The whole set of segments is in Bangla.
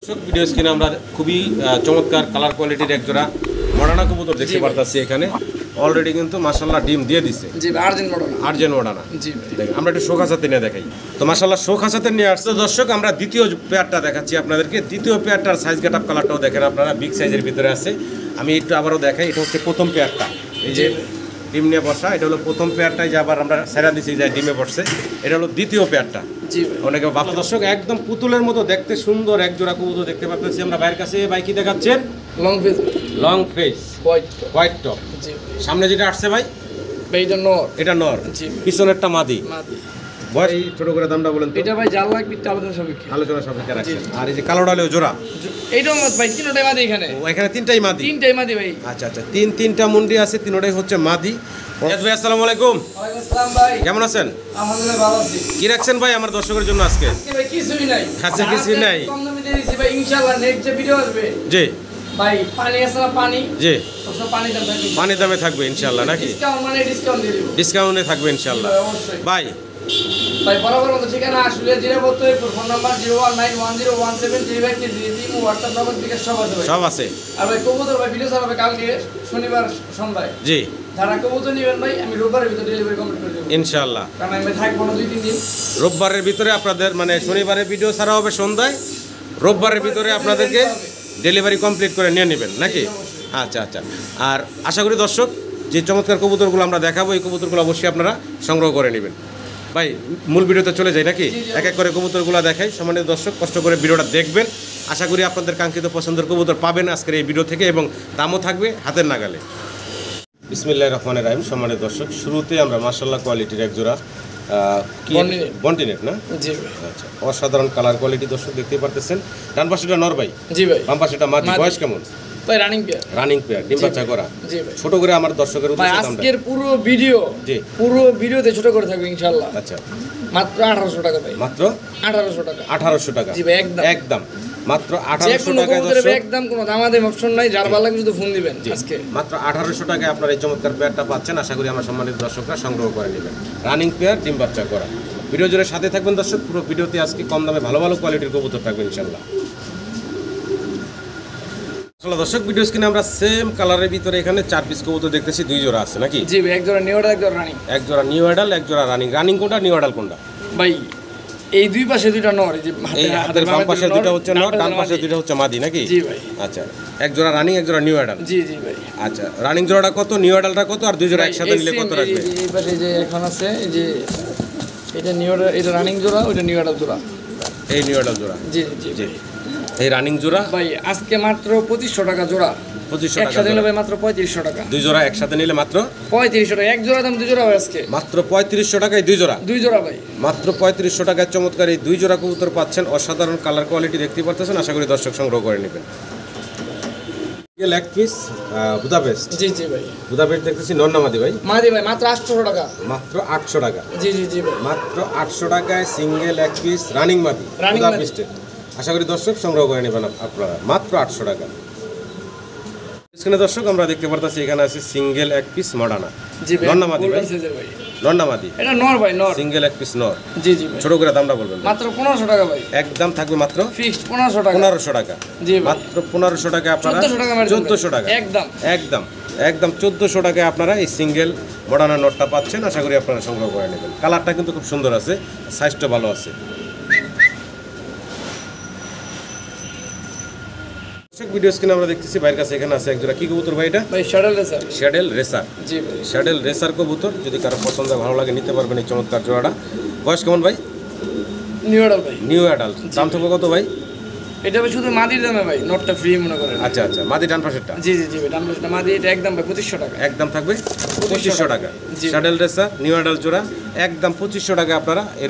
ভিডিও স্ক্রিনে আমরা খুবই চমৎকার কালার কোয়ালিটির এক জোড়া মডানা কবুতর দেখতে পারতাছি এখানে অলরেডি কিন্তু মাশাআল্লাহ ডিম দিয়ে দিছে। জি আর্জেন্ট মডানা জি দেখেন আমরা একটু শোখাসাতে নিয়ে দেখাই। তো মাশাআল্লাহ শোখাসাতে নিয়ে আসছে দর্শক। আমরা দ্বিতীয় পেয়ারটা দেখাচ্ছি আপনাদেরকে। দ্বিতীয় পেয়ারটার সাইজ গেটআপ কালারটাও দেখেন আপনারা, বিগ সাইজের ভিতরে আছে। আমি একটু আবারও দেখাই, এটা হচ্ছে প্রথম পেয়ারটা, এই যে ডিম নিয়ে বসা, এটা হলো প্রথম পেয়ারটাই যে আবার আমরা সেরা দিছি যে ডিমে বসছে, এটা হলো দ্বিতীয় পেয়ারটা। জি অনেকে বাবা দর্শক একদম পুতুলের মতো দেখতে সুন্দর এক জোড়া কবুতর দেখতে পাচ্ছি আমরা ভাইয়ের কাছে। ভাই কি দেখাচ্ছেন? Long face white top. জি সামনে যেটা আসছে ভাই এটা নর, পিছনেরটা মাদি। বয়স এই ছোট করে দামটা বলেন তো। এটা ভাই জাল লাগবে আলোচনা সাপেক্ষে রাখছেন। আর এই যে কালোটা হলো জোড়া, এইটাও ভাই তিনটাই মাদি এখানে। ও এখানে তিনটাই মাদি ভাই। আচ্ছা আচ্ছা, তিনটা মুন্ডি আছে, তিনটাই হচ্ছে মাদি। ভাই আসসালামু আলাইকুম। ওয়ালাইকুম আসসালাম ভাই। কেমন আছেন? আলহামদুলিল্লাহ ভালো আছি। কি রাখছেন ভাই আমার দর্শকের জন্য আজকে? ভাই কিছুই নাই। আচ্ছা কিছুই নাই। কম দামে দিয়ে দিছি ভাই, ইনশাআল্লাহ নেক্সট যে ভিডিও আসবে। জি ভাই পানি আছে না পানি? জি সব পানি দাম থাকবে। পানি দামে থাকবে ইনশাআল্লাহ নাকি? ডিসকাউন্ট দিয়ে দিব। ডিসকাউন্টে থাকবে ইনশাআল্লাহ। ভাই বরাবর মতো ঠিকানা আসলে জিরাবত, ফোন নাম্বার 01910173533, হোয়াটসঅ্যাপ নাম্বার বিকাশ সব আছে। আর ভাই কবুতর ভাই ভিডিও ছাড়াবে কালকে শনিবার সন্ধ্যায়। জি যারা কবুতর নেবেন ভাই আমি রোববারের ভিতরে ডেলিভারি কমপ্লিট করে দেব ইনশাআল্লাহ। কারণ আমি থাকবো না 2-3 দিন। রোববারের ভিতরে আপনাদের মানে শনিবারের ভিডিও ছাড়া হবে সন্ধ্যায়, রোববারের ভিতরে আপনাদেরকে ডেলিভারি কমপ্লিট করে নিয়ে নেবেন নাকি? আচ্ছা আচ্ছা। আর আশা করি দর্শক যে চমৎকার কবুতরগুলো আমরা দেখাবো এই কবুতরগুলো অবশ্যই আপনারা সংগ্রহ করে নেবেন। ভাই মূল ভিডিওতে চলে যাই নাকি? এক এক করে কবুতরগুলো দেখাই। সম্মানিত দর্শক কষ্ট করে ভিডিওটা দেখবেন, আশা করি আপনাদের কাঙ্ক্ষিত পছন্দের কবুতর পাবেন আজকের এই ভিডিও থেকে এবং দামও থাকবে হাতের নাগালে। বিসমিল্লাহির রহমানির রহিম। সম্মানিত দর্শক শুরুতে আমরা মাশাআল্লাহ কোয়ালিটির এক জোড়া বন্টিনেট না? জি ভাই। আচ্ছা, অসাধারণ কালার কোয়ালিটি দর্শক দেখতে পারতেছেন। ডান পাশেটা নর ভাই? জি ভাই। বাম পাশেটা মাদি। বয়স কেমন ভাই? রানিং পেয়ার ডিম বাচ্চা করা। জি ভাই। ছোট করে আমার দর্শকের উদ্দেশ্যে দামটা আজকের পুরো ভিডিওতে ছোট করে থাকবে ইনশাআল্লাহ। আচ্ছা মাত্র 1800 টাকা ভাই। মাত্র 1800 টাকা। 1800 টাকা। জি ভাই একদম মাত্র 1800 টাকায় দর্শক একদম কোনো দামাদামি অপশন নাই। যার ভালো লাগে শুধু ফোন দিবেন আজকে। মাত্র 1800 টাকায় আপনারা এই চমৎকার পেয়ারটা পাচ্ছেন। আশা করি আমার সম্মানিত দর্শকরা সংগ্রহ করে নেবেন। রানিং পেয়ার ডিম বাচ্চা করা। ভিডিও জুড়ে সাথে থাকবেন দর্শক। পুরো ভিডিওতে আজকে কম দামে ভালো ভালো কোয়ালিটির কবুতর থাকবে ইনশাআল্লাহ। আসলে দর্শক ভিডিও স্ক্রিনে আমরা সেম কালারের ভিতরে এখানে 4 পিস কবুতর দেখতেছি, 2 জোড়া আছে নাকি? জি ভাই। এক জোড়া নিউ অ্যাডাল, এক জোড়া রানিং। এক জোড়া নিউ অ্যাডাল, এক জোড়া রানিং। রানিং কোনটা, নিউ অ্যাডাল কোনটা ভাই? এই দুই পাশে দুইটা নর, এই যে হাতের বাম পাশে দুটো হচ্ছে নর, ডান পাশে দুটো হচ্ছে মাদি নাকি? জি ভাই। আচ্ছা, এক জোড়া রানিং, এক জোড়া নিউ অ্যাডাল। জি জি ভাই। আচ্ছা, রানিং জোড়াটা কত, নিউ অ্যাডালটা কত, আর 2 জোড়া একসাথে নিলে কত রাখবে? এই পাশে যে এখন আছে, এই যে এটা নিউ অ্যাডাল, এটা রানিং জোড়া, ওটা নিউ অ্যাডাল জোড়া। এই নিউ অ্যাডাল জোড়া। জি জি জি। এই রানিং জোড়া ভাই আজকে মাত্র 2500 টাকা জোড়া। 2500 টাকা একসাথে নিলে ভাই মাত্র 3500 টাকা। 2 জোড়া একসাথে নিলে মাত্র 3500 টাকা। এক জোড়া দাম 2 জোড়া ভাই আজকে মাত্র 3500 টাকায় 2 জোড়া। 2 জোড়া ভাই মাত্র 3500 টাকায় চমৎকার এই 2 জোড়া কবুতর পাচ্ছেন। অসাধারণ কালার কোয়ালিটি দেখতে পাচ্ছেন। আশা করি দর্শক সংগ্রহ করে নেবেন। Leg piece Budapest. জি জি ভাই। বুদাপেস্ট দেখতেছি নর না মাদি ভাই? মাদি ভাই। মাত্র 800 টাকা। মাত্র 800 টাকা। জি জি জি ভাই। মাত্র 800 টাকায় সিঙ্গেল লেগ পিস রানিং মাদি বুদাপেস্টের। আশা করি দর্শক সংগ্রহ করে নেবেন আপনারা মাত্র 800 টাকা। এখানে দর্শক আমরা দেখতে পারতেছি এখানে আছে সিঙ্গেল এক পিস মডানা। জি ভাই। নর না মাদি ভাই? নর না মাদি? এটা নর ভাই, নর। সিঙ্গেল এক পিস নর। জি জি ভাই। ছোট করে দামটা বলবেন। মাত্র 1500 টাকা ভাই। একদম থাকবে মাত্র ফিক্সড 1500 টাকা। 1500 টাকা। জি ভাই। মাত্র 1500 টাকা আপনারা 1400 টাকা একদম একদম একদম 1400 টাকায় আপনারা এই সিঙ্গেল মডানা নটটা পাচ্ছেন। আশা করি আপনারা সংগ্রহ করে নেবেন। কালারটা কিন্তু খুব সুন্দর আছে, সাইজটা ভালো আছে। ভিডিও স্ক্রিনে আমরা দেখতেছি ভাইয়ের কাছে এখানে আছে একজোড়া কি কবুতর ভাই? এটা ভাই শ্যাডেল রেসার। শ্যাডেল রেসার। জি ভাই। শ্যাডেল রেসার কবুতর যদি কারো পছন্দ ভালো লাগে নিতে পারবেন এই চমৎকার জোড়াটা। বয়স কেমন ভাই? নিউ অ্যাডাল ভাই। New adult. দাম থাকবে কত ভাই? এটা ভাই শুধু মাদির দামে ভাই, নটটা ফ্রি মনে করেন। আচ্ছা আচ্ছা, মাদি ডান পাশেরটা? জি জি জি ভাই। ডান পাশেরটা মাদি। এটা একদম ভাই 2500 টাকা। একদম থাকবে 2500 টাকা। শ্যাডেল রেসার নিউ অ্যাডাল জোড়া একদম 2500 টাকা আপনারা এই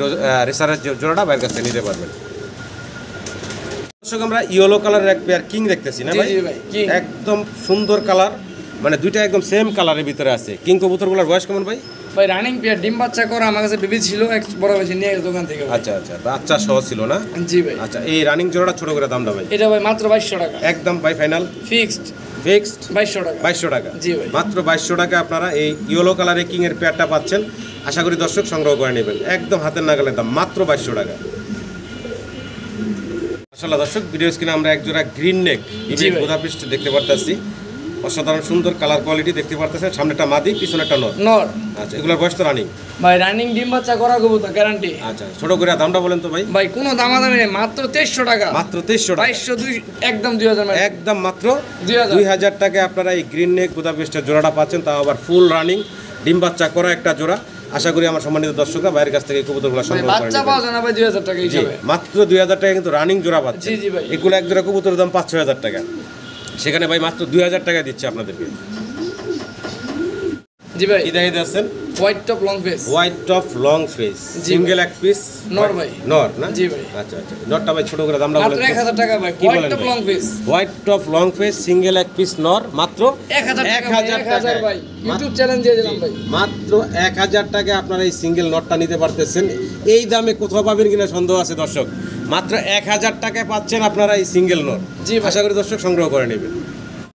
রেসারের জোড়াটা ভাইয়ের কাছে নিতে পারবেন। দর্শক আমরা ইয়েলো কালারের এক পেয়ার কিং দেখতেছি না ভাই? জি ভাই। একদম সুন্দর কালার, মানে দুইটা একদম সেম কালারের ভিতরে আছে। কিং কবুতরগুলোর বয়স কেমন ভাই? ভাই রানিং পেয়ার, ডিম বাচ্চা করা। আমার কাছে বেবি ছিল, এক বড় বেশি নিয়ে গেছে দোকান থেকে। আচ্ছা আচ্ছা, বাচ্চা সহ ছিল না? জি ভাই। আচ্ছা, এই রানিং জোড়াটা ছোট করে দামটা ভাই? এটা ভাই মাত্র 2200 টাকা। একদম ভাই ফাইনাল ফিক্সড 2200 টাকা। 2200 টাকা। জি ভাই। মাত্র 2200 টাকা আপনারা এই ইয়েলো কালারের কিং এর পেয়ারটা পাচ্ছেন। আশা করি দর্শক সংগ্রহ করে নেবেন। একদম হাতের নাগালের দাম, মাত্র 2200 টাকা। মাশাআল্লাহ দর্শক, ভিডিও স্ক্রিনে আমরা এক জোড়া গ্রিন নেক ইমেজ বুদাপেস্ট দেখতে পারতাছি। অসাধারণ সুন্দর কালার কোয়ালিটি দেখতে পারতেছেন। সামনেটা মাদি, পিছনেটা নর। নর। আচ্ছা, এগুলোর বয়স তো রানিং ভাই রানিং ডিম বাচ্চা করা কবুতর গ্যারান্টি। আচ্ছা, ছোট করে দামটা বলেন তো ভাই। ভাই কোনো দামাদামি নেই, মাত্র 2300 টাকা। মাত্র 2300 টাকা। 2202 একদম 2000 একদম মাত্র 2000 2000 টাকায় আপনারা এই গ্রিন নেক বুদাপেস্টের জোড়াটা পাচ্ছেন, তাও আবার ফুল রানিং ডিম বাচ্চা করা একটা জোড়া। আশা করি আমার সম্মানিত দর্শকরা বাইরের কাছ থেকে এই কবুতরগুলো ভাই সংগ্রহ করে বাচ্চা নেবেন। পাওয়া যায় না ভাই 2000 টাকা জি, হিসাবে। মাত্র 2000 টাকা কিন্তু রানিং জোড়া পাচ্ছেন। জি জি ভাই। এগুলো এক জোড়া কবুতরের দাম 5-6000 টাকা, সেখানে ভাই মাত্র 2000 টাকা দিচ্ছে আপনাদেরকে। জি ভাই। কি দেখাই দিচ্ছেন? White top long face. White top long face, জি সিঙ্গেল এক পিস নর ভাই। নর না? জি ভাই। আচ্ছা আচ্ছা, নরটা ভাই ছোট করে দামটা বলেন মাত্র তো। 1000 টাকা ভাই। কি হোয়াইট বলেন টপ ভাই? Long face. White top long face single এক পিস নর মাত্র 1000 টাকা। 1000 1000 ভাই। ইউটিউব চ্যানেল দিয়ে দিলাম ভাই। মাত্র 1000 টাকা আপনারা এই সিঙ্গেল নটটা নিতে পারতেছেন। এই দামে কোথাও পাবেন কিনা সন্দেহ আছে দর্শক। মাত্র 1000 টাকায় পাচ্ছেন আপনারা এই সিঙ্গেল নট। জি ভাই। আশা করি দর্শক সংগ্রহ করে নেবেন।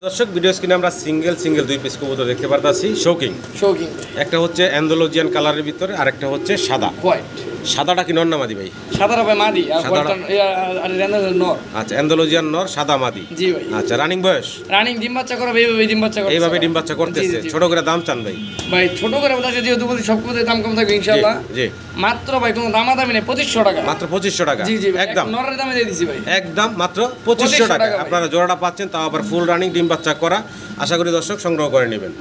দর্শক, ভিডিও স্ক্রিনে আমরা সিঙ্গেল দুই পিস কবুতর দেখতে পারতাছি। Shocking shocking. একটা হচ্ছে অ্যান্ডালুজিয়ান কালারের ভিতরে, আর একটা হচ্ছে সাদা। হোয়াইট। সাদাটা কি নর না মাদি ভাই? সাদাটা ভাই মাদি আর সাদাটা- হোয়াইটটা আর রেনার নর। আচ্ছা, অ্যান্ডালুজিয়ান নর, সাদা মাদি। জি ভাই। আচ্ছা, রানিং বয়স রানিং ডিম বাচ্চা করা এইভাবে ডিম বাচ্চা করে। এইভাবে ডিম বাচ্চা করতেছে। ছোট করে দাম চান ভাই? ভাই ছোট করে বলতে যেহেতু বলছি সব কিছুতে দাম কম থাকবে ইনশাআল্লাহ। জি। মাত্র ভাই কোনো দামাদামি নেই, 2500 টাকা। মাত্র 2500 টাকা। জি জি একদম নরের দামে দিয়ে দিছি ভাই। একদম মাত্র 2500 টাকা টাকা ভাই। আপনারা জোড়াটা পাচ্ছেন, তাও আবার ফুল রানিং ডিম বাচ্চা করা। আশা করি দর্শক সংগ্রহ করে নেবেন।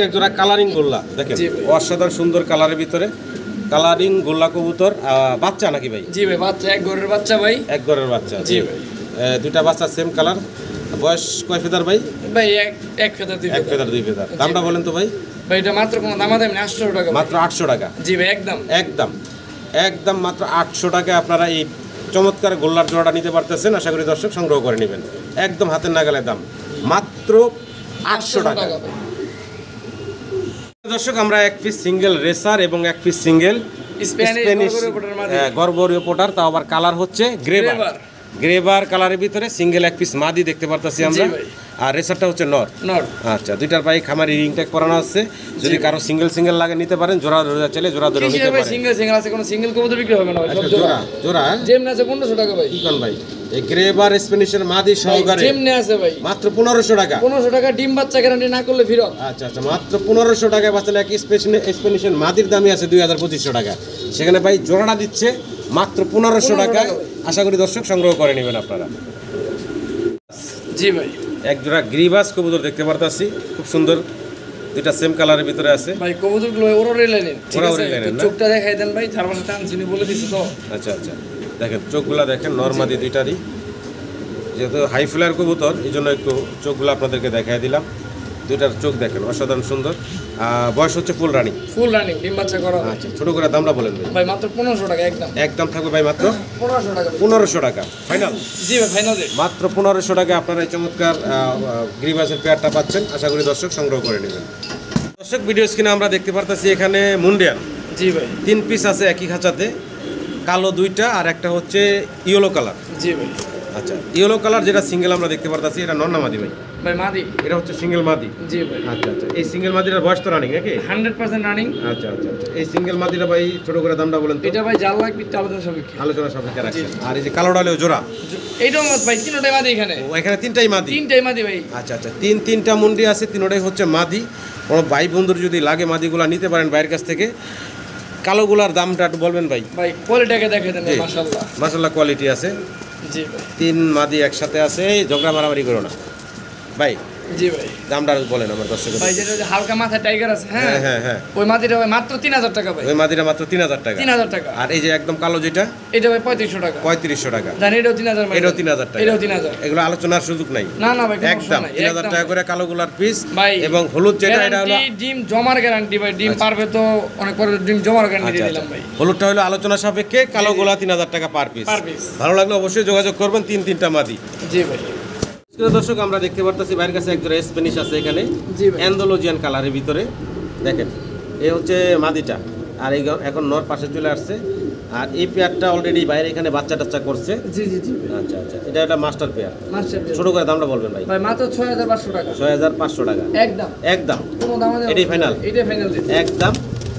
এক জোড়া কালারিং গোল্লা দেখেন, জি ভাই। অসাধারণ সুন্দর কালারের ভিতরে কালারিং গোল্লা কবুতর। বাচ্চা নাকি ভাই? জি ভাই বাচ্চা, এক ঘরের বাচ্চা ভাই। এক ঘরের বাচ্চা। জি ভাই। দুইটা বাচ্চা সেম কালার। বয়স কয় ফেদার ভাই? ভাই এক ফেদার দুই এক ফেদার। ফেদার দুই ফেদার। দামটা বলেন তো ভাই? ভাই এটা মাত্র কোনো দামাদামি নেই, 800 টাকা। মাত্র 800 টাকা। জি ভাই একদম। একদম একদম মাত্র 800 টাকায় আপনারা এই চমৎকার গোল্লার জোড়াটা নিতে পারতেছেন। আশা করি দর্শক সংগ্রহ করে নেবেন। একদম হাতের নাগালের দাম, মাত্র 800 টাকা। ভাই। দর্শক, আমরা এক পিস সিঙ্গেল রেসার এবং এক পিস সিঙ্গেল স্প্যানিশ গরগরীয় মাদি। গর্বরীয় পোটার, তাও আবার কালার হচ্ছে গ্রেবার। গ্রেবার। গ্রেবার কালারের ভিতরে সিঙ্গেল এক পিস মাদি দেখতে পারতেছি আমরা। জি ভাই। আর রেসারটা হচ্ছে নর। নর। আচ্ছা, দুইটার পায়ে খামারি রিং ট্যাগ করানো আছে। যদি কারো সিঙ্গেল লাগে নিতে পারেন, জোড়া জোড়া চলে জোড়া ধরে নিতে ভাই পারেন। সিঙ্গেল আছে, কোনো সিঙ্গেল কবুতর বিক্রি হবে না ভাই, সব আচ্ছা, জোড়া। জোড়া জেমনে আছে 1500 টাকা ভাই। কি কোন ভাই? এই গ্রেবার স্প্যানিশের মাদি সহকারে জেমনে আছে ভাই মাত্র 1500 টাকা। 1500 টাকা, ডিম বাচ্চা গ্যারান্টি না করলে ফেরত। আচ্ছা আচ্ছা, মাত্র 1500 টাকায় বাঁচলেন। এক স্পেশাল মাদির দামই আছে 2500 টাকা, সেখানে ভাই জোড়াটা দিচ্ছে মাত্র 1500 টাকা। আশা করি দর্শক সংগ্রহ করে নেবেন আপনারা। জি ভাই। এক জোড়া গ্রিবাস কবুতর দেখতে পারতাছি, খুব সুন্দর। দুইটা সেম কালারের ভিতরে আছে। ভাই কবুতরগুলো ওরে লাইনেন, ঠিক আছে? ওরে লাইনেন না? চোখটা দেখাই দেন ভাই, চারপাশে টান চিনি বলে দিছি তো। আচ্ছা আচ্ছা, দেখেন চোখগুলা দেখেন, নরমাদি দুইটারই। যেহেতু হাই ফ্লায়ার কবুতর, এই জন্য একটু চোখগুলো আপনাদেরকে দেখাই দিলাম। দুইটার চোখ দেখেন অসাধারণ সুন্দর। বয়স হচ্ছে ফুল রানিং। ফুল রানিং ডিম বাচ্চা করা। আচ্ছা, ছোট করে দামটা বলেন ভাই? ভাই মাত্র 1500 টাকা একদম। একদম থাকবে ভাই মাত্র 1500 টাকা। 1500 টাকা ফাইনাল। জি ভাই ফাইনাল রেট। মাত্র 1500 টাকা আপনারা এই চমৎকার গ্রিবাসের পেয়ারটা পাচ্ছেন। আশা করি দর্শক সংগ্রহ করে নেবেন। দর্শক, ভিডিও স্ক্রিনে আমরা দেখতে পারতেছি এখানে মুন্ডিয়ান জি ভাই। 3 পিস আছে একই খাঁচাতে, কালো দুইটা আর একটা হচ্ছে ইয়েলো কালার। জি ভাই। আচ্ছা, ইয়েলো কালার যেটা সিঙ্গেল আমরা দেখতে পারতেছি, এটা নর না মাদি ভাই? ভাই মাদি। এটা হচ্ছে সিঙ্গেল মাদি। জি ভাই। আচ্ছা আচ্ছা, এই সিঙ্গেল মাদিটার বয়স তো রানিং নাকি? 100% রানিং। আচ্ছা আচ্ছা আচ্ছা, এই সিঙ্গেল মাদিটা ভাই ছোট করে দামটা বলেন তো? এটা ভাই জাল লাগবে একটু আলোচনা সাপেক্ষে। আলোচনা সাপেক্ষে রাখছেন। আর এই যে কালো ডালেও জোড়া, এইটাও ভাই তিনটাই মাদি এখানে। ও এখানে তিনটাই মাদি। তিনটাই মাদি ভাই। আচ্ছা আচ্ছা, তিনটা মুন্ডি আছে, তিনটাই হচ্ছে মাদি। কোনো ভাই বন্ধুর যদি লাগে মাদিগুলা নিতে পারেন বাইরের কাছ থেকে। কালোগুলার দামটা একটু বলবেন ভাই? ভাই কোয়ালিটিকে দেখে দেন জি। মাশাআল্লাহ। মাশাআল্লাহ কোয়ালিটি আছে। জি ভাই। 3 মাদি একসাথে আছে, এই ঝগড়া মারামারি করো না ভাই। জি ভাই। দামটা বলেন আমার দর্শকের। ভাই যেটা হালকা মাথা টাইগার আছে, হ্যাঁ হ্যাঁ হ্যাঁ হ্যাঁ, ওই মাদিটা ভাই মাত্র 3000 টাকা ভাই। ওই মাদিটা মাত্র 3000 টাকা। 3000 টাকা। আর এই যে একদম কালো যেটা, এটা ভাই 3500 টাকা। 3500 টাকা। জানি এটাও 3000 ভাই। এটাও 3000 টাকা। এটাও 3000। এগুলো আলোচনার সুযোগ নাই। না না ভাই কোনো একদম সমস্যা নাই। 3000 টাকা করে কালোগুলার পিস। ভাই এবং হলুদ যেটা, এটা হলো গ্যারান্টি ডিম জমার গ্যারান্টি ভাই। ডিম আচ্ছা। পারবে তো অনেক পরে ডিম জমার গ্যারান্টি আচ্ছা দিয়ে আচ্ছা, দিলাম ভাই। হলুদটা হলো আলোচনা সাপেক্ষে, কালোগুলা 3000 টাকা পার পিস। Per piece. ভালো লাগলে অবশ্যই যোগাযোগ করবেন। তিনটা মাদি। জি ভাই। দর্শক, আমরা দেখতে পারতেছি বাইরের কাছে এক জোড়া স্প্যানিশ আছে এখানে, জি ভাই। অ্যান্ডালুজিয়ান কালারের ভিতরে। দেখেন, এই হচ্ছে মাদিটা, আর এই এখন নর পাশে চলে আসছে। আর এই পেয়ারটা অলরেডি বাইরে এখানে বাচ্চা টাচ্চা করছে। জি জি জি ভাই। আচ্ছা আচ্ছা, এটা একটা মাস্টার পেয়ার। মাস্টার ছোট করে দামটা বলবেন ভাই? ভাই মাত্র 6500 টাকা। 6500 টাকা একদম। একদম। কোনো দাম নেই। এটাই ফাইনাল? এটাই ফাইনাল রেট। একদম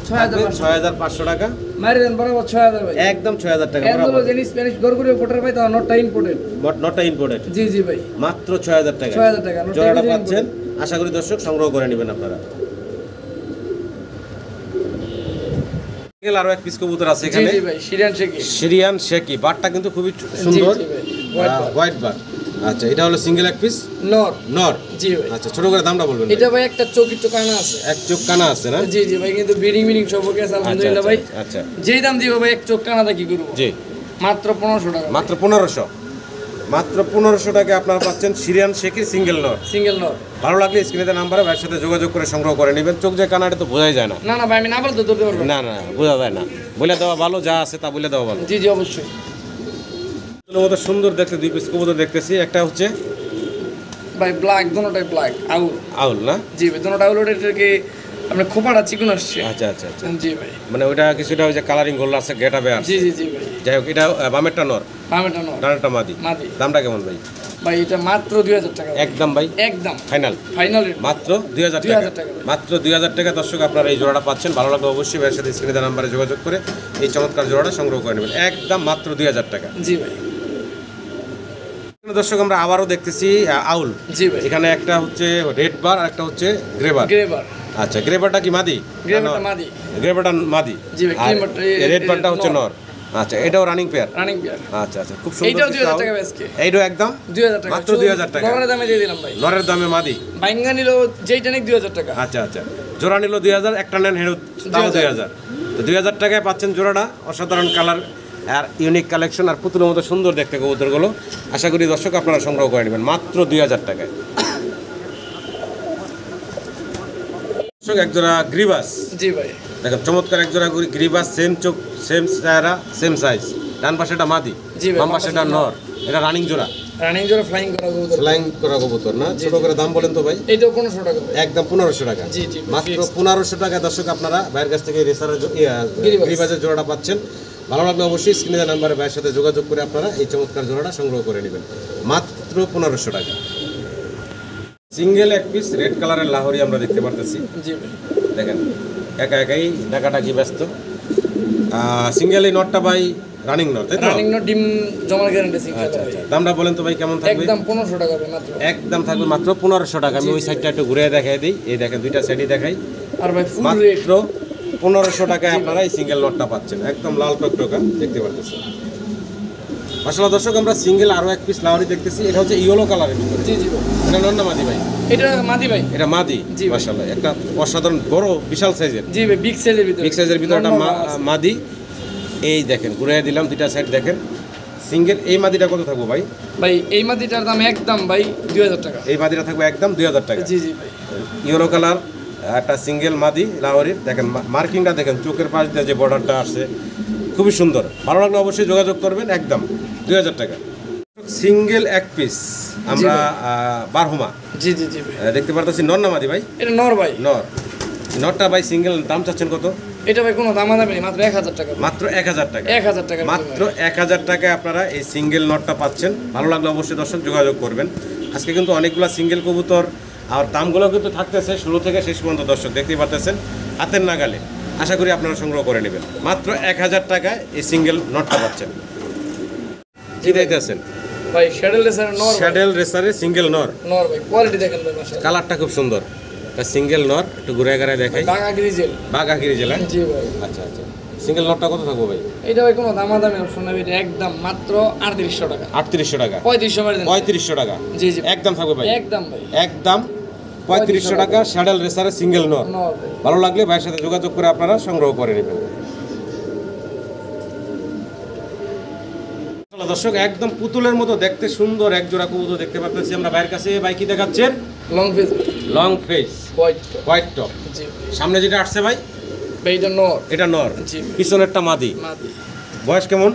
6500 6500 টাকা। মারি দেন বরাবর 6000 ভাই একদম 6000 টাকা এন্ডলো বরাবর। জেনি স্প্যানিশ গরগুরে পোটার ভাই তো নটটা ইম্পোর্টেড। নটটা ইম্পোর্টেড। জি জি ভাই মাত্র 6000 টাকা। 6000 টাকা জোড়াটা পাচ্ছেন, আশা করি দর্শক সংগ্রহ করে নেবেন আপনারা। সিঙ্গেল আরো এক পিস কবুতর আছে জি এখানে। জি ভাই সিরিয়ান শেকি। সিরিয়ান শেকি, বারটা কিন্তু খুবই সুন্দর, জি ভাই হোয়াইট বার। আচ্ছা, এটা হলো সিঙ্গেল এক পিস নর। নর। জি ভাই আচ্ছা, ছোট করে দামটা বলবেন। এটা ভাই একটা চোখ একটু কানা আছে। এক চোখ কানা আছে না? জি জি ভাই, কিন্তু বিডিং সব ওকে আছে আলহামদুলিল্লাহ ভাই। আচ্ছা যেই দাম দিব ভাই এক চোখ কানাটা কি করব? জি, মাত্র 1500 টাকা। মাত্র 1500। মাত্র 1500 টাকায় আপনারা পাচ্ছেন সিরিয়ান শেকি সিঙ্গেল নর। সিঙ্গেল নর। ভালো লাগলে স্ক্রিনে নাম্বারে ভাইয়ের সাথে যোগাযোগ করে সংগ্রহ করে নেবেন। চোখ যে কানাটা তো বোঝাই যায় না। না না ভাই, আমি না বলতে তো ধরতে পারবো না। না না, বোঝা যায় না। বলে দেওয়া ভালো, যা আছে তা বলে দেওয়া ভালো। জি জি অবশ্যই। মতো সুন্দর দেখতে দুই পিস কবুতর দেখতেছি। একটা হচ্ছে ভাই ব্ল্যাক, দুটোটাই ব্ল্যাক আউল। আউল না? জি ভাই, দুটোটা আউল। ওটাকে আপনি খোপাটা চিকন আসছে। আচ্ছা আচ্ছা আচ্ছা। জি ভাই, মানে ওইটা কিছুটা ওই যে কালারিং গোল আছে, গেটাবে আছে। জি জি জি ভাই। যাই হোক, এটা বামেরটা নর, বামেটা নর, ডানেরটা মাদি। মাদি। দামটা কেমন ভাই? ভাই এটা মাত্র 2000 টাকা। একদম ভাই, একদম ফাইনাল ফাইনাল রেট মাত্র 2000 টাকা। 2000 টাকা। মাত্র 2000 টাকা। দর্শক আপনারা এই জোড়াটা পাচ্ছেন। ভালো লাগলে অবশ্যই ভাইয়ের সাথে স্ক্রিনে নাম্বারে যোগাযোগ করে এই চমৎকার জোড়াটা সংগ্রহ করে নেবেন। একদম মাত্র 2000 টাকা। জি ভাই। দর্শক আমরা আবারও দেখতেছি আউল। জি ভাই, এখানে একটা হচ্ছে রেড বার আর একটা হচ্ছে গ্রেবার। গ্রেবার। আচ্ছা, গ্রেবারটা কি মাদি? গ্রেবারটা মাদি। গ্রেবারটা মাদি। জি ভাই, আর গ্রেবারটা রেড বারটা হচ্ছে নর। আচ্ছা, এটাও রানিং পেয়ার। Running pair. আচ্ছা আচ্ছা, খুব সুন্দর। এইটাও 2000 টাকা আজকে। এইটাও একদম 2000 টাকা, মাত্র 2000 টাকা। নরের দামে দিয়ে দিলাম ভাই। নরের দামে মাদি। বাইঙ্গা নিলো যেইটা নিক 2000 টাকা। আচ্ছা আচ্ছা, জোড়া নিল 2000, একটা নেন হেরো তাও 2000। তো 2000 টাকায় পাচ্ছেন জোড়াটা। অসাধারণ কালার আর ইউনিক কালেকশন আর পুতুলের মতো সুন্দর দেখতে কবুতরগুলো। আশা করি দর্শক আপনারা সংগ্রহ করে নেবেন মাত্র 2000 টাকায়। দর্শক একজোড়া গ্রিবাস। জি ভাই, দেখেন চমৎকার একজোড়া গ্রিবাস, সেম চোখ, সেম চেহারা, সেম সাইজ। ডান পাশেটা মাদি, জি ভাই, বাম পাশেটা নর। এটা রানিং জোড়া, রানিং জোড়া ফ্লাইং করা কবুতর। ফ্লাইং করা কবুতর না? ছোট করে দাম বলেন তো ভাই। এইটাও 1500 টাকা ভাই। একদম 1500 টাকা। জি জি মাত্র 1500 টাকা। দর্শক আপনারা ভাইয়ের কাছ থেকে রেসারের গ্রিবাসের জোড়াটা পাচ্ছেন। ভালো লাগলে অবশ্যই স্ক্রিনে নাম্বারে ভাইয়ের সাথে যোগাযোগ করে আপনারা এই চমৎকার জোড়াটা সংগ্রহ করে নেবেন মাত্র 1500 টাকা। সিঙ্গেল এক পিস রেড কালারের লাহোরি আমরা দেখতে পারতেছি। জি ভাই, দেখেন একা একাই ডাকাডাকি ব্যস্ত। সিঙ্গেল এই নটটা ভাই রানিং নট, তাই তো? রানিং নো ডিম জমার গ্যারান্টি সিং। আচ্ছা আচ্ছা, দামটা বলেন তো ভাই কেমন থাকবে? একদম 1500 টাকা ভাই মাত্র। একদম থাকবে মাত্র 1500 টাকা। আমি ওই সাইডটা একটু ঘুরে দেখাই দিই। এই দেখেন দুইটা সাইডই দেখাই। আর ভাই ফুল রেট মাত্র 1500 টাকায় আপনারা এই সিঙ্গেল নটটা পাচ্ছেন। একদম লাল টকটকা দেখতে পাচ্ছেন। মাশাআল্লাহ দর্শক, আমরা সিঙ্গেল আরো এক পিস লাহোরি দেখতেছি। এটা হচ্ছে ইয়েলো কালারের ভিতরে। জি জি ভাই, এটা নর না মাদি ভাই? এটা মাদি ভাই। এটা মাদি। জি ভাই। মাশাআল্লাহ, একটা অসাধারণ বড় বিশাল সাইজের। জি ভাই, বিগ সাইজের ভিতরে। বিগ সাইজের ভিতরে একটা মাদি। এই দেখেন ঘুরিয়ে দিলাম, দুইটা সাইড দেখেন। সিঙ্গেল এই মাদিটা কত থাকবো ভাই? ভাই এই মাদিটার দাম একদম ভাই 2000 টাকা। এই মাদিটা থাকবে একদম 2000 টাকা। জি জি ভাই, ইয়েলো কালার একটা সিঙ্গেল মাদি লাহোরির। দেখেন মার্কিংটা দেখেন, চোখের পাশ দিয়ে যে বর্ডারটা আসছে খুবই সুন্দর। ভালো লাগলে অবশ্যই যোগাযোগ করবেন। একদম 2000 টাকা। সিঙ্গেল এক পিস আমরা বারহুমা জি জি জি ভাই। দেখতে পারতেছি। নর না মাদি ভাই? এটা নর ভাই। নর। নরটা ভাই সিঙ্গেল দাম চাচ্ছেন কত? এটা ভাই কোনো দাম নেই, মাত্র 1000 টাকা। মাত্র 1000 টাকা। 1000 টাকা মাত্র 1000 টাকায় আপনারা এই সিঙ্গেল নটটা পাচ্ছেন। ভালো লাগলে অবশ্যই দর্শক যোগাযোগ করবেন। আজকে কিন্তু অনেকগুলো সিঙ্গেল কবুতর আর দামগুলো কিন্তু থাকতেছে শুরু থেকে শেষ পর্যন্ত। দর্শক দেখতেই পাচ্ছেন হাতের নাগালে। আশা করি আপনারা সংগ্রহ করে নেবেন। মাত্র 1000 টাকায় এই সিঙ্গেল নটটা পাচ্ছেন। কি দেখতেছেন ভাই? শ্যাডেল রেসার নর। শ্যাডেল রেসারের সিঙ্গেল নর। নর ভাই, কোয়ালিটি দেখেন ভাই মাশাআল্লাহ। কালারটা খুব সুন্দর। সিঙ্গেল নর, একটু ঘুরে ঘুরে দেখাই। বাগা গ্রিজেল। বাঘাগিরি জেলা। জি ভাই। আচ্ছা আচ্ছা, সিঙ্গেল নটটা কত থাকবো ভাই? এটা ভাই কোনো দামাদামি অপশন নাই, এটা একদম মাত্র 3800 টাকা। 3800 টাকা। 3500 মার দেন। 3500 টাকা। জি জি, একদম থাকবে ভাই। একদম ভাই, একদম 3500 টাকা শ্যাডেল রেসারের সিঙ্গেল নর। নর ভাই। ভালো লাগলে ভাইয়ের সাথে যোগাযোগ করে আপনারা সংগ্রহ করে নেবেন। দর্শক একদম পুতুলের মতো দেখতে সুন্দর এক জোড়া কবুতর দেখতে পাচ্ছি আমরা ভাইয়ের কাছে। ভাই কি দেখাচ্ছেন? Long face, long face, white. White top. জি সামনে যেটা আসছে ভাই ভাই, এটা নর। এটা নর, জি। পিছনেরটা মাদি। মাদি বয়স কেমন?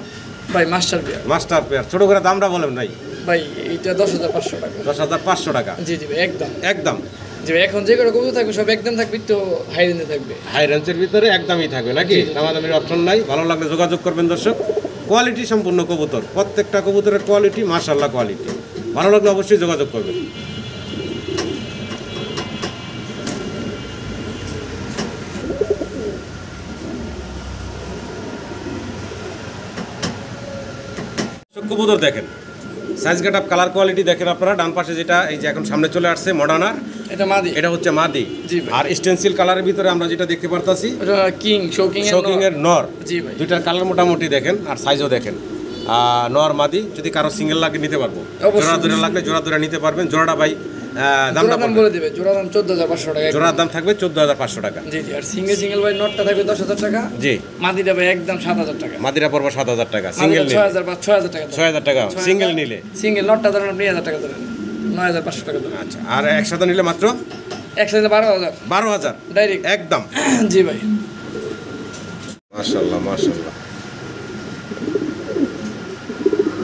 ভাই মাস্টার বিয়ার। Master pair. ছোট করে দামটা বলেন ভাই। ভাই এটা 10500 টাকা। 10500 টাকা। জি জি ভাই, একদম। একদম জি ভাই, এখন যে কোনো কবুতর থাকবে সব একদম থাকবে, তো হাই রেঞ্জে থাকবে। হাই রেঞ্জের ভিতরে একদমই থাকবে নাকি? দামাদামির অপশন নাই। ভালো লাগলে যোগাযোগ করবেন দর্শক। কোয়ালিটি সম্পূর্ণ কবুতর, প্রত্যেকটা কবুতরের কোয়ালিটি মাশাআল্লাহ কোয়ালিটি। ভালো লাগলে অবশ্যই যোগাযোগ করবেন। কবুতর দেখেন, size get up colour quality দেখেন আপনারা। ডান পাশে যেটা এই যে এখন সামনে চলে আসছে মডার্নার, এটা মাদি, এটা হচ্ছে মাদি। জি ভাই। আর স্টেনসিল কালারের ভিতরে আমরা যেটা দেখতে পারতাছি এটা কিং শোকিং এর নর। জি ভাই। দুইটার কালার মোটামুটি দেখেন আর সাইজও দেখেন। নর মাদি, যদি কারো সিঙ্গেল লাগে নিতে পারবো, জোড়া জোড়া লাগলে জোড়া জোড়া নিতে পারবেন। জোড়াটা ভাই দামটা দাম বলে দিবে, জোড়া দাম 14500 টাকা। জোড়ার দাম থাকবে 14500 টাকা। জি জি। আর সিঙ্গেল ভাই নটটা থাকবে 10000 টাকা। জি। মাদিটা ভাই একদম 7000 টাকা। মাদিরা পড়বে 7000 টাকা সিঙ্গেল নিলে। 6000 বা 6000 টাকা। 6000 টাকা সিঙ্গেল নিলে। সিঙ্গেল নটটা ধরেন আপনি 1000 টাকা ধরেন, 9500 টাকা ধরেন। আচ্ছা, আর একসাথে নিলে মাত্র একসাথে 12000 12000 ডাইরেক্ট একদম। জি ভাই। মাশাআল্লাহ মাশাআল্লাহ,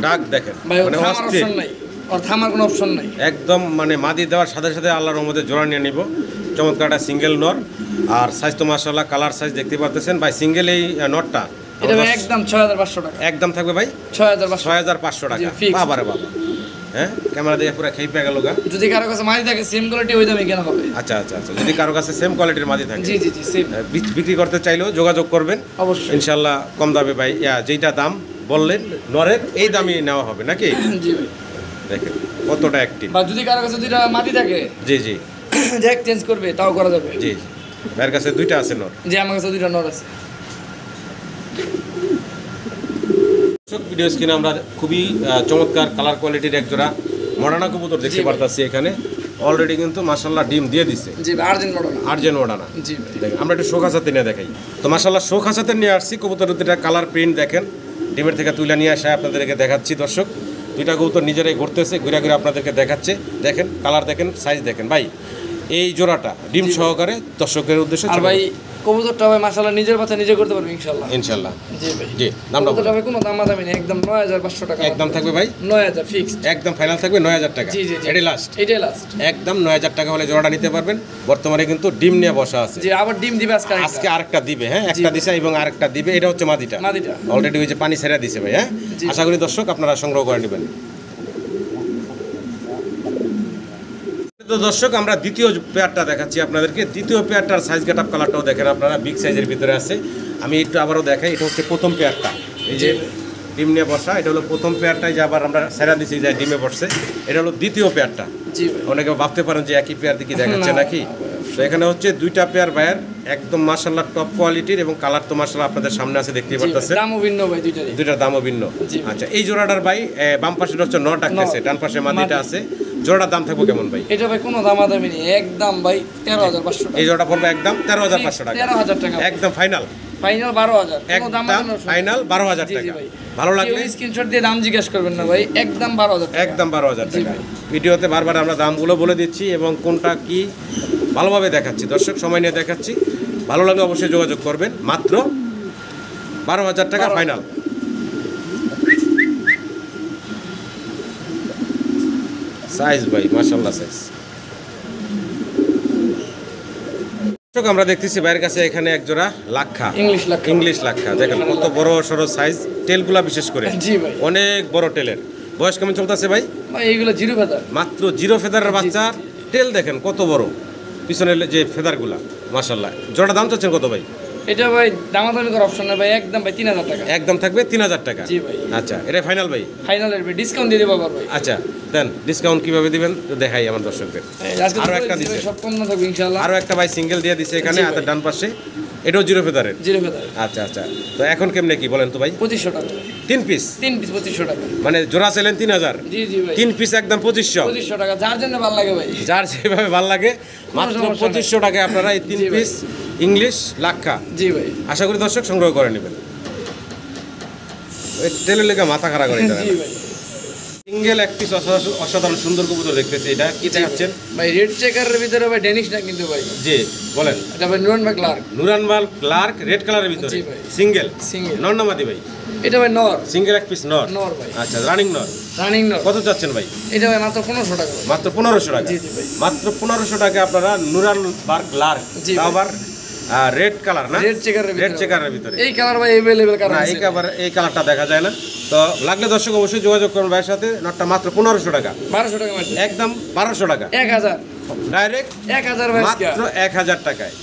ডাক দেখেন ভাই মানে থামার অস্থির অপশন নাই, আর থামার কোনো অপশন নাই একদম। মানে মাদি দেওয়ার সাথে সাথে আল্লাহর রহমতে জোড়া নিয়ে নিব। চমৎকার একটা সিঙ্গেল নর, আর সাইজ তো মাশাআল্লাহ কালার সাইজ দেখতে পাচ্ছেন ভাই। সিঙ্গেল এই নটটা এটা ভাই একদম 6500 টাকা। একদম থাকবে ভাই 6500 টাকা। জি, fixed। বাবারে বাবা, হ্যাঁ ক্যামেরা দিয়ে পুরো খেয়ে পেয়ে গেল গা। যদি কারো কাছে মাদি থাকে সেম কোয়ালিটি ওই দামে কেন হবে? আচ্ছা আচ্ছা আচ্ছা, যদি কারো কাছে সেম কোয়ালিটির মাদি থাকে, জি জি জি সেম, বিক্রি করতে চাইলেও যোগাযোগ করবেন অবশ্যই ইনশাল্লাহ। কম দামে ভাই, যেইটা দাম বললেন নরের এই দামই নেওয়া হবে নাকি? জি ভাই। দেখেন কতটা অ্যাক্টিভ। বা যদি কারো কাছে দুইটা মাদি থাকে, জি জি যে এক্সচেঞ্জ করবে তাও করা যাবে। জি, ভাইয়ের কাছে দুইটা আছে নর। যে আমার কাছে দুইটা নর আছে। ভিডিও স্ক্রিনে আমরা খুবই চমৎকার কালার কোয়ালিটির এক জোড়া মডার্না কবুতর দেখতে পারতাছি এখানে। অলরেডি কিন্তু মাশাআল্লাহ ডিম দিয়ে দিছে। জি ভাই, আর্জেন্ট মডেল। আর্জেন্ট মডার্না। জি ভাই। দেখেন আমরা একটু শোক হাসাতে নিয়ে দেখাই। তো মাশাআল্লাহ শোক হাসাতে নিয়ে আসছি কবুতরের দুইটা কালার প্রিন্ট দেখেন। ডিমের থেকে তুলে নিয়ে আসা আপনাদেরকে দেখাচ্ছি দর্শক। দুইটা কবুতর নিজেরাই ঘুরতেছে, ঘুরে ঘুরে আপনাদেরকে দেখাচ্ছে। দেখেন কালার দেখেন, সাইজ দেখেন ভাই। এই জোড়াটা ডিম সহকারে দর্শকের উদ্দেশ্যে। আর ভাই কবুতরটা ভাই মাশাআল্লাহ নিজের বাচ্চা নিজে করতে পারবে ইনশাআল্লাহ। ইনশাআল্লাহ। জি ভাই। জি, দামটা কবুতরটা ভাই কোনো দামাদামি নেই, একদম 9500 টাকা। একদম থাকবে ভাই 9000 ফিক্সড। একদম ফাইনাল থাকবে 9000 টাকা। জি জি জি। এটাই লাস্ট। এটাই লাস্ট। একদম 9000 টাকা হলে জোড়াটা নিতে পারবেন। বর্তমানে কিন্তু ডিম নিয়ে বসা আছে। জি, আবার ডিম দিবে আজকে। আজকে আরেকটা দিবে, হ্যাঁ একটা দিছে এবং আরেকটা দিবে। এটা হচ্ছে মাদিটা। মাদিটা অলরেডি ওই যে পানি ছেড়ে দিছে ভাই। হ্যাঁ, আশা করি দর্শক আপনারা সংগ্রহ করে নেবেন। তো দর্শক আমরা দ্বিতীয় পেয়ারটা দেখাচ্ছি আপনাদেরকে। দ্বিতীয় পেয়ারটার সাইজ গেট আপ কালারটাও দেখেন আপনারা, বিগ সাইজের ভিতরে আছে। আমি একটু আবারও দেখাই। এটা হচ্ছে প্রথম পেয়ারটা, এই যে ডিম নিয়ে বসা। এটা হলো প্রথম পেয়ারটাই যে আবার আমরা সেরা দিছি যে ডিমে বসছে। এটা হলো দ্বিতীয় পেয়ারটা। জি ভাই। অনেকে ভাবতে পারেন যে একই পেয়ার দিকে দেখাচ্ছে নাকি। তো এখানে হচ্ছে দুইটা পেয়ার ভাইয়ের একদম মাশাআল্লাহ টপ কোয়ালিটির, এবং কালার তো মাশাআল্লাহ আপনাদের সামনে আছে দেখতেই পারতেছেন। দামও ভিন্ন ভাই দুইটারই। দুইটার দামও ভিন্ন। আচ্ছা, এই জোড়াটার ভাই বাম পাশে হচ্ছে নর ডাকতেছে, ডান পাশে মাদিটা আছে। জোড়াটার দাম থাকবে কেমন ভাই? এটা ভাই কোনো দামাদামি নেই, একদম ভাই 13500 টাকা। এই জোড়াটা পড়বে একদম 13500 টাকা। 13000 টাকা একদম ফাইনাল। ফাইনাল 12000। কোনো একদম দামাদামি নেই। ফাইনাল 12000 জি জি টাকা। ভাই। ভালো লাগলে কেউ স্ক্রিনশট দিয়ে দাম জিজ্ঞেস করবেন না ভাই, একদম 12000 টাকা। একদম 12000 জি টাকা। ভাই। ভিডিওতে বারবার আমরা দামগুলো বলে দিচ্ছি এবং কোনটা কি ভালোভাবে দেখাচ্ছি। দর্শক সময় নিয়ে দেখাচ্ছি, ভালো লাগলে অবশ্যই যোগাযোগ করবেন। মাত্র 12000 টাকা ফাইনাল। সাইজ ভাই মাশাআল্লাহ সাইজ। দর্শক আমরা দেখতেছি বাইরের কাছে এখানে এক জোড়া লাক্ষা, ইংলিশ লাক্ষা। দেখেন কত বড় সরো সাইজ, টেলগুলা বিশেষ করে জি ভাই। অনেক বড় টেলের। বয়স কেমন চলতেছে ভাই? ভাই এইগুলো জিরো ফেদার, মাত্র জিরো ফেদারের বাচ্চা। টেল দেখেন কত বড়, পিছনের যে ফেদারগুলা মাশাআল্লাহ। জোড়া দাম চাচ্ছেন কত ভাই? এটা ভাই দামাদামি করার অপশন নাই ভাই, একদম ভাই 3000 টাকা। একদম থাকবে 3000 টাকা। জি ভাই। আচ্ছা, এটা ফাইনাল ভাই? ফাইনালের ভাই ডিসকাউন্ট দিয়ে দেবো আবার ভাই। আচ্ছা দেন, ডিসকাউন্ট কিভাবে দিবেন তো দেখাই আমার দর্শকদের। আরো একটা দিছে, সব কম না থাকবে ইনশাআল্লাহ। আরো একটা ভাই সিঙ্গেল দিয়ে দিছে এখানে হাতের ডান পাশে। এটাও জিরো ফেদারের। Zero feather. আচ্ছা আচ্ছা, তো এখন কেমনে কি বলেন তো ভাই? 2500 টাকা। 3 পিস 2500 টাকা। মানে জোড়া ছিলেন 3000। জি জি ভাই। 3 পিস একদম 2500 টাকা, যার জন্য ভালো লাগে ভাই, যার যেভাবে ভালো লাগে। মাত্র 2500 টাকায় আপনারা এই 3 পিস ইংলিশ লাক্ষা। জি ভাই। আশা করি দর্শক সংগ্রহ করে নেবেন। ওই টেলের লেগে মাথা খারাপ করে দেবেন। জি ভাই। সিঙ্গেল এক পিস অসাধারণ সুন্দর কবুতর দেখতেছি। এটা কি দেখাচ্ছেন ভাই? রেড চেকারের ভিতরে ভাই ডেনিশ না কিন্তু ভাই। জি বলেন। এটা ভাই নুরানবার্গ ক্লার্ক। নুরানবার্গ ক্লার্ক রেড কালারের ভিতরে। জি ভাই। Single single. নর না মাদি ভাই? এটা ভাই নর। সিঙ্গেল এক পিস নর। নর ভাই। আচ্ছা, রানিং নর। রানিং নর। কত চাচ্ছেন ভাই? এটা ভাই মাত্র 1500 টাকা ভাই। মাত্র 1500 টাকা। জি জি ভাই। মাত্র 1500 টাকা আপনারা নুরানবার্গ ক্লার্ক। জি ভাই। আবার রেড কালার না? রেড চেকারের ভিতরে। রেড চেকারের ভিতরে। এই কালার ভাই अवेलेबल কালার না, আছে। এই কালারটা দেখা যায় না। তো লাগলে দর্শক অবশ্যই যোগাযোগ করুন ভাইয়ের সাথে। নটটা মাত্র 1500 টাকা। 1200 টাকা মাত্র। একদম 1200 টাকা। 1000 ডাইরেক্ট 1000 ভাই আজকে। মাত্র 1000 টাকায়।